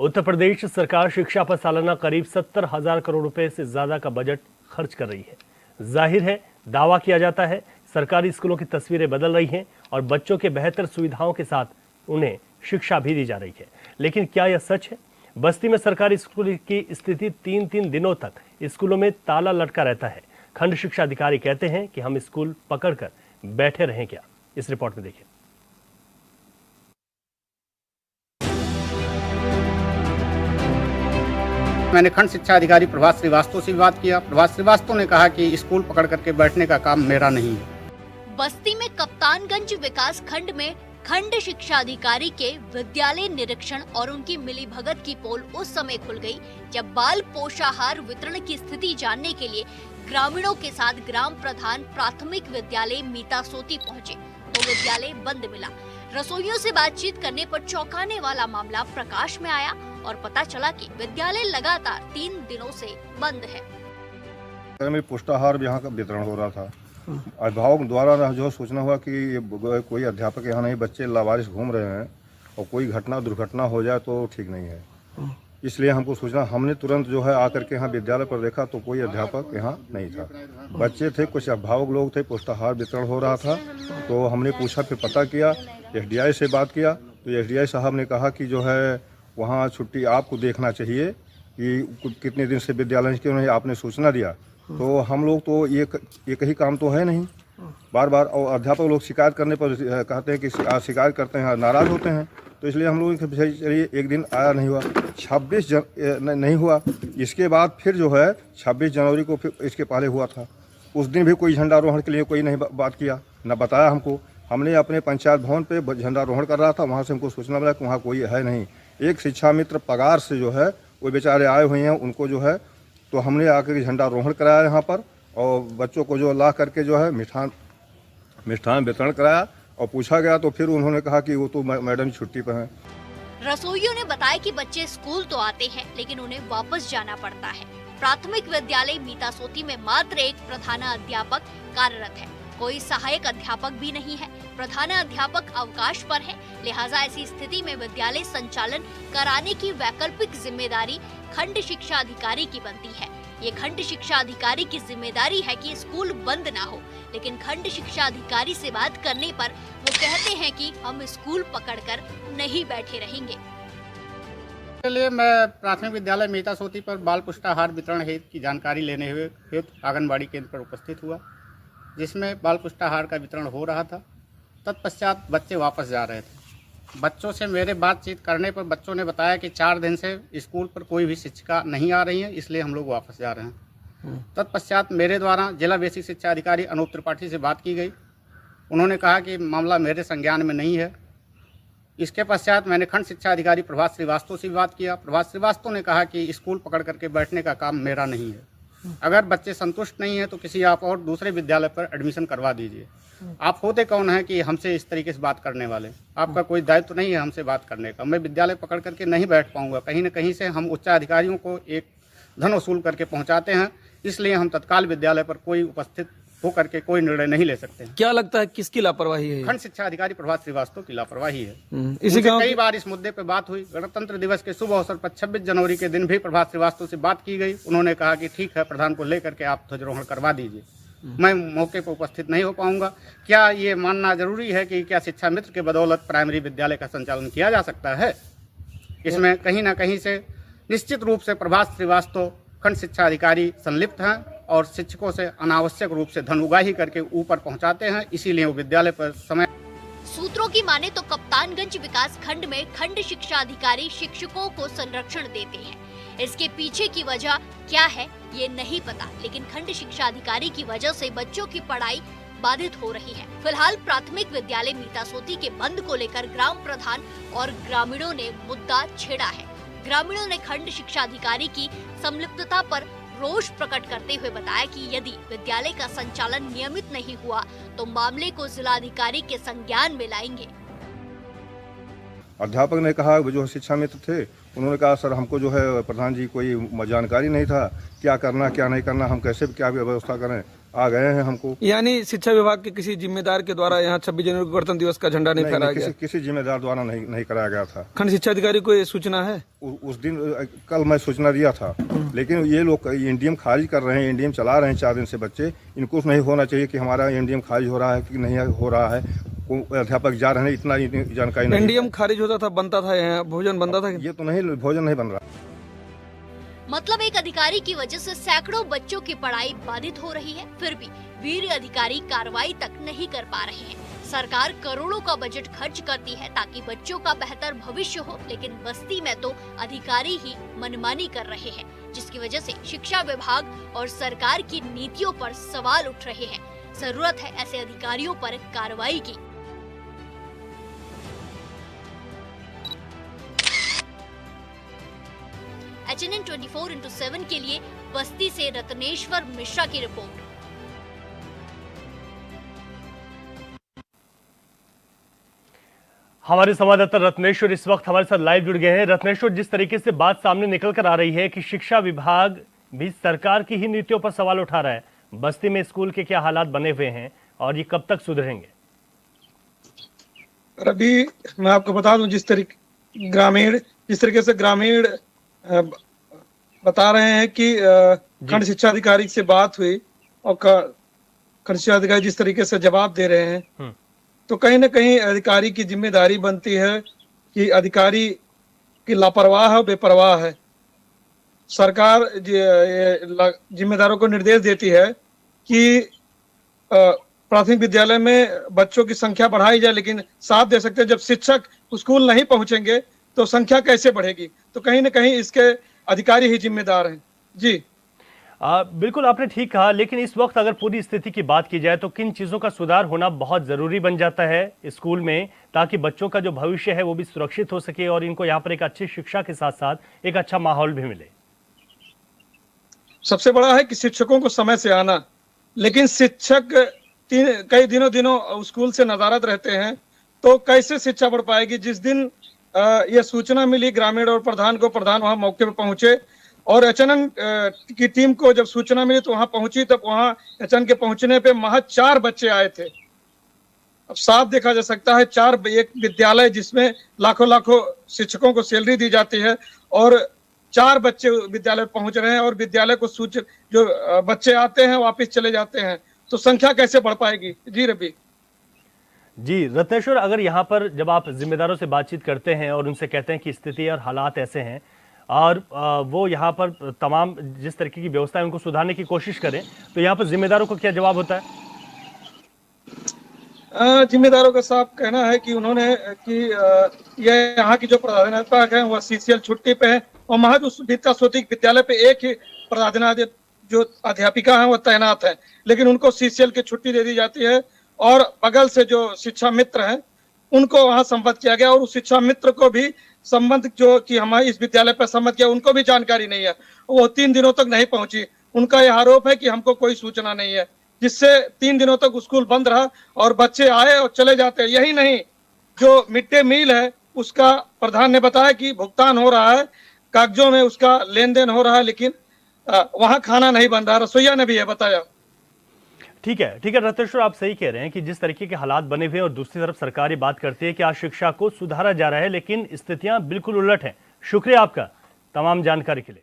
उत्तर प्रदेश सरकार शिक्षा पर सालाना करीब 70,000 करोड़ रुपए से ज्यादा का बजट खर्च कर रही है। जाहिर है, दावा किया जाता है सरकारी स्कूलों की तस्वीरें बदल रही हैं और बच्चों के बेहतर सुविधाओं के साथ उन्हें शिक्षा भी दी जा रही है। लेकिन क्या यह सच है? बस्ती में सरकारी स्कूल की स्थिति 3-3 दिनों तक स्कूलों में ताला लटका रहता है। खंड शिक्षा अधिकारी कहते हैं कि हम स्कूल पकड़कर बैठे रहें क्या? इस रिपोर्ट में देखिए। मैंने खंड शिक्षा अधिकारी प्रभात श्रीवास्तव से बात किया। प्रभात श्रीवास्तव ने कहा कि स्कूल पकड़ करके बैठने का काम मेरा नहीं है। बस्ती में कप्तानगंज विकास खंड में खंड शिक्षा अधिकारी के विद्यालय निरीक्षण और उनकी मिलीभगत की पोल उस समय खुल गई जब बाल पोषाहार वितरण की स्थिति जानने के लिए ग्रामीणों के साथ ग्राम प्रधान प्राथमिक विद्यालय मीता सोती पहुंचे तो विद्यालय बंद मिला। रसोइयों से बातचीत करने पर चौंकाने वाला मामला प्रकाश में आया और पता चला कि विद्यालय लगातार 3 दिनों से बंद है। पुष्टाहार यहाँ का वितरण हो रहा था। अभिभावक द्वारा जो सूचना हुआ कि कोई अध्यापक यहाँ नहीं, बच्चे लावारिस घूम रहे हैं और कोई दुर्घटना हो जाए तो ठीक नहीं है, इसलिए हमको सूचना, हमने तुरंत जो है आकर के यहाँ विद्यालय पर देखा तो कोई अध्यापक यहाँ नहीं था। बच्चे थे, कुछ अभिभावक लोग थे, पुष्टाहार वितरण हो रहा था। तो हमने पूछा, फिर पता किया, एसडीआई से बात किया तो एसडीआई साहब ने कहा कि जो है वहाँ छुट्टी आपको देखना चाहिए कि कितने दिन से विद्यालय क्यों नहीं आपने सूचना दिया। तो हम लोग तो एक ही काम तो है नहीं, बार बार, और अध्यापक लोग शिकायत करने पर कहते हैं कि शिकायत करते हैं, नाराज होते हैं। तो इसलिए हम लोगों के चलिए एक दिन आया नहीं हुआ, 26 नहीं हुआ। इसके बाद फिर जो है 26 जनवरी को फिर इसके पहले हुआ था। उस दिन भी कोई झंडारोहण के लिए कोई नहीं बात किया, न बताया हमको। हमने अपने पंचायत भवन पे झंडारोहण कर रहा था, वहाँ से हमको सूचना मिला कि वहाँ कोई है नहीं। एक शिक्षा मित्र पगार से जो है वो बेचारे आए हुए हैं, उनको जो है तो हमने आकर झंडारोहण कराया यहाँ पर और बच्चों को जो ला करके जो है मिष्ठान वितरण कराया और पूछा गया तो फिर उन्होंने कहा कि वो तो मैडम छुट्टी पर हैं। रसोइयों ने बताया कि बच्चे स्कूल तो आते हैं लेकिन उन्हें वापस जाना पड़ता है। प्राथमिक विद्यालय मीता सोती में मात्र एक प्रधानाध्यापक कार्यरत है, कोई सहायक अध्यापक भी नहीं है। प्रधानाध्यापक अवकाश पर है, लिहाजा ऐसी स्थिति में विद्यालय संचालन कराने की वैकल्पिक जिम्मेदारी खंड शिक्षा अधिकारी की बनती है। ये खंड शिक्षा अधिकारी की जिम्मेदारी है कि स्कूल बंद ना हो, लेकिन खंड शिक्षा अधिकारी से बात करने पर वो कहते हैं कि हम स्कूल पकड़कर नहीं बैठे रहेंगे। इसके लिए मैं प्राथमिक विद्यालय मीता सोती पर बाल पुष्टाहार वितरण हेतु की जानकारी लेने हुए हेतु आंगनबाड़ी केंद्र पर उपस्थित हुआ, जिसमें बाल पुष्टाहार का वितरण हो रहा था। तत्पश्चात बच्चे वापस जा रहे थे। बच्चों से मेरे बातचीत करने पर बच्चों ने बताया कि 4 दिन से स्कूल पर कोई भी शिक्षिका नहीं आ रही है, इसलिए हम लोग वापस जा रहे हैं। तत्पश्चात मेरे द्वारा जिला बेसिक शिक्षा अधिकारी अनूप त्रिपाठी से बात की गई। उन्होंने कहा कि मामला मेरे संज्ञान में नहीं है। इसके पश्चात मैंने खंड शिक्षा अधिकारी प्रभात श्रीवास्तव से बात किया। प्रभात श्रीवास्तव ने कहा कि स्कूल पकड़ करके बैठने का काम मेरा नहीं है। अगर बच्चे संतुष्ट नहीं है तो किसी आप और दूसरे विद्यालय पर एडमिशन करवा दीजिए। आप होते कौन है कि हमसे इस तरीके से बात करने वाले? आपका कोई दायित्व नहीं है हमसे बात करने का। मैं विद्यालय पकड़ करके नहीं बैठ पाऊंगा। कहीं न कहीं से हम उच्चाधिकारियों को एक धन वसूल करके पहुंचाते हैं, इसलिए हम तत्काल विद्यालय पर कोई उपस्थित होकर के कोई निर्णय नहीं ले सकते हैं। क्या लगता है किसकी लापरवाही है? खंड शिक्षा अधिकारी प्रभात श्रीवास्तव की लापरवाही है। इसी कई बार इस मुद्दे पर बात हुई। गणतंत्र दिवस के शुभ अवसर पर 26 जनवरी के दिन भी प्रभात श्रीवास्तव से बात की गई। उन्होंने कहा कि ठीक है, प्रधान को लेकर के आप ध्वजारोहण करवा दीजिए। मैं मौके पर उपस्थित नहीं हो पाऊंगा। क्या ये मानना जरूरी है कि क्या शिक्षा मित्र के बदौलत प्राइमरी विद्यालय का संचालन किया जा सकता है? इसमें कहीं ना कहीं से निश्चित रूप से प्रभात श्रीवास्तव खंड शिक्षा अधिकारी संलिप्त हैं और शिक्षकों से अनावश्यक रूप से धन उगाही करके ऊपर पहुंचाते हैं, इसीलिए वो विद्यालय पर समय। सूत्रों की माने तो कप्तानगंज विकास खंड में खंड शिक्षा अधिकारी शिक्षकों को संरक्षण देते हैं। इसके पीछे की वजह क्या है ये नहीं पता, लेकिन खंड शिक्षा अधिकारी की वजह से बच्चों की पढ़ाई बाधित हो रही है। फिलहाल प्राथमिक विद्यालय मीता सोती के बंद को लेकर ग्राम प्रधान और ग्रामीणों ने मुद्दा छेड़ा है। ग्रामीणों ने खंड शिक्षा अधिकारी की संलिप्तता पर रोष प्रकट करते हुए बताया कि यदि विद्यालय का संचालन नियमित नहीं हुआ तो मामले को जिलाधिकारी के संज्ञान में लाएंगे। अध्यापक ने कहा, जो शिक्षा मित्र थे उन्होंने कहा, सर हमको जो है प्रधान जी कोई जानकारी नहीं था, क्या करना क्या नहीं करना, हम कैसे क्या व्यवस्था करें। आ गए हैं हमको। यानी शिक्षा विभाग के किसी जिम्मेदार के द्वारा यहाँ 26 जनवरी को गणतंत्र दिवस का झंडा नहीं फहराया गया? किसी जिम्मेदार द्वारा नहीं कराया गया था। खंड शिक्षा अधिकारी को ये सूचना है? उस दिन कल मैं सूचना दिया था, लेकिन ये लोग एनडीएम खारिज कर रहे हैं, एनडीएम चला रहे हैं 4 दिन से बच्चे। इनको नहीं होना चाहिए कि हमारा एनडीएम खारिज हो रहा है कि नहीं हो रहा है, अध्यापक जा रहे हैं, इतना जानकारी नहीं। एनडीएम खारिज होता था, बनता था, यहाँ भोजन बनता था? ये तो नहीं, भोजन नहीं बन रहा। मतलब एक अधिकारी की वजह से सैकड़ों बच्चों की पढ़ाई बाधित हो रही है, फिर भी वीर अधिकारी कार्रवाई तक नहीं कर पा रहे हैं। सरकार करोड़ों का बजट खर्च करती है ताकि बच्चों का बेहतर भविष्य हो, लेकिन बस्ती में तो अधिकारी ही मनमानी कर रहे हैं, जिसकी वजह से शिक्षा विभाग और सरकार की नीतियों पर सवाल उठ रहे हैं। जरूरत है ऐसे अधिकारियों पर कार्रवाई की। HNN 24x7 के लिए बस्ती से रत्नेश्वर मिश्रा की रिपोर्ट। हमारे संवाददाता रत्नेश्वर इस वक्त हमारे साथ लाइव जुड़ गए हैं। रत्नेश्वर, जिस तरीके से बात सामने निकल कर आ रही है कि शिक्षा विभाग भी सरकार की ही नीतियों पर सवाल उठा रहा है, बस्ती में स्कूल के क्या हालात बने हुए हैं और ये कब तक सुधरेंगे? रवि, मैं आपको बता दूं, जिस तरीके से ग्रामीण बता रहे हैं कि खंड शिक्षा अधिकारी से बात हुई और खंड शिक्षा अधिकारी जिस तरीके से जवाब दे रहे हैं, तो कहीं ना कहीं अधिकारी की जिम्मेदारी बनती है कि अधिकारी की लापरवाह है, बेपरवाह है। सरकार जिम्मेदारों को निर्देश देती है कि प्राथमिक विद्यालय में बच्चों की संख्या बढ़ाई जाए, लेकिन साथ दे सकते हैं जब शिक्षक स्कूल नहीं पहुंचेंगे तो संख्या कैसे बढ़ेगी? तो कहीं ना कहीं इसके अधिकारी ही जिम्मेदार हैं। जी बिल्कुल आपने ठीक कहा, लेकिन इस वक्त अगर पूरी स्थिति की बात की जाए तो किन चीज़ों का सुधार होना बहुत ज़रूरी बन जाता है स्कूल में, ताकि बच्चों का जो भविष्य है वो भी सुरक्षित हो सके और इनको यहाँ पर एक अच्छी शिक्षा के साथ साथ एक अच्छा माहौल भी मिले? सबसे बड़ा है कि शिक्षकों को समय से आना, लेकिन शिक्षक कई दिनों स्कूल से नदारद रहते हैं, तो कैसे शिक्षा बढ़ पाएगी? जिस दिन यह सूचना मिली ग्रामीण और प्रधान को, प्रधान वहां मौके पर पहुंचे और एचएनएन की टीम को जब सूचना मिली तो वहां पहुंची, तब वहां एचएनएन के पहुंचने पे महज 4 बच्चे आए थे। अब साफ देखा जा सकता है एक विद्यालय जिसमें लाखों शिक्षकों को सैलरी दी जाती है और 4 बच्चे विद्यालय पहुंच रहे हैं और विद्यालय को जो बच्चे आते हैं वापिस चले जाते हैं, तो संख्या कैसे बढ़ पाएगी? जी रवि। जी रत्नेश्वर, अगर यहाँ पर जब आप जिम्मेदारों से बातचीत करते हैं और उनसे कहते हैं कि स्थिति और हालात ऐसे हैं और वो यहाँ पर तमाम जिस तरीके की व्यवस्था है उनको सुधारने की कोशिश करें, तो यहाँ पर जिम्मेदारों को क्या जवाब होता है? जिम्मेदारों का साफ कहना है कि उन्होंने कि ये यहाँ की जो प्रधानाध्यापक है वह सीसीएल छुट्टी पे है और महज उस विद्यालय पे एक ही प्रधानाध्यापक जो अध्यापिका है वह तैनात है, लेकिन उनको सीसीएल की छुट्टी दे दी जाती है और बगल से जो शिक्षा मित्र हैं उनको वहां संबद्ध किया गया और उस शिक्षा मित्र को भी संबंध जो कि हमारे इस विद्यालय पर संबद्ध किया उनको भी जानकारी नहीं है, वो 3 दिनों तक नहीं पहुंची। उनका यह आरोप है कि हमको कोई सूचना नहीं है, जिससे 3 दिनों तक स्कूल बंद रहा और बच्चे आए और चले जाते हैं। यही नहीं, जो मिड डे मील है उसका प्रधान ने बताया कि भुगतान हो रहा है, कागजों में उसका लेन देन हो रहा है, लेकिन वहां खाना नहीं बन रहा। रसोईया ने भी यह बताया। ठीक है रत्नेश्वर, आप सही कह रहे हैं कि जिस तरीके के हालात बने हुए हैं और दूसरी तरफ सरकार ये बात करती है कि आज शिक्षा को सुधारा जा रहा है, लेकिन स्थितियां बिल्कुल उलट हैं। शुक्रिया आपका तमाम जानकारी के लिए।